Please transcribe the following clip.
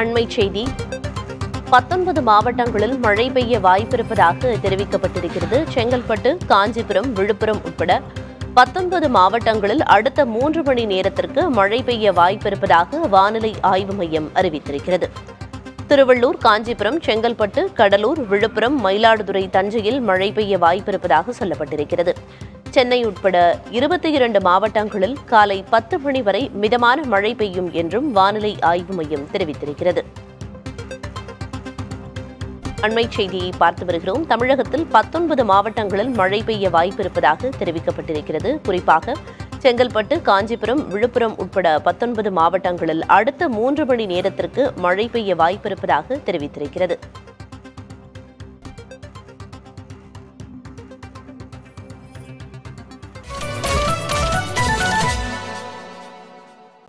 அண்மைச் செய்தி 19 மாவட்டங்களில் மழை பெய்ய வாய்ப்பிருப்பதாக தெரிவிக்கப்பட்டிருக்கிறது. செங்கல்பட்டு, காஞ்சிபுரம், விழுப்புரம் உட்பட 19 மாவட்டங்களில் அடுத்த 3 மணி நேரத்திற்கு மழை பெய்ய வாய்ப்பிருப்பதாக வானிலை ஆய்வு மையம் அறிவித்திருக்கிறது. திருவள்ளூர், காஞ்சிபுரம், செங்கல்பட்டு, கடலூர், விழுப்புரம், மயிலாடுதுறை, தஞ்சையில் மழை பெய்ய வாய்ப்பிருப்பதாக சொல்லப்பட்டிருக்கிறது. சென்னை உட்பட 22 மாவட்டங்களில் காலை 10 மணி வரை மிதமான மழை பெய்யும் என்றும் வானிலை ஆய்வு மையம் தெரிவித்திருக்கிறது. அண்மைச் செய்தியை பார்த்து வருகிறோம். தமிழகத்தில் 19 மாவட்டங்களில் மழை பெய்ய வாய்ப்பிருப்பதாக தெரிவிக்கப்பட்டிருக்கிறது. குறிப்பாக செங்கல்பட்டு, காஞ்சிபுரம், விழுப்புரம் உட்பட 19 மாவட்டங்களில் அடுத்த 3 மணி நேரத்திற்கு மழை பெய்ய வாய்ப்பிருப்பதாக தெரிவித்திருக்கிறது.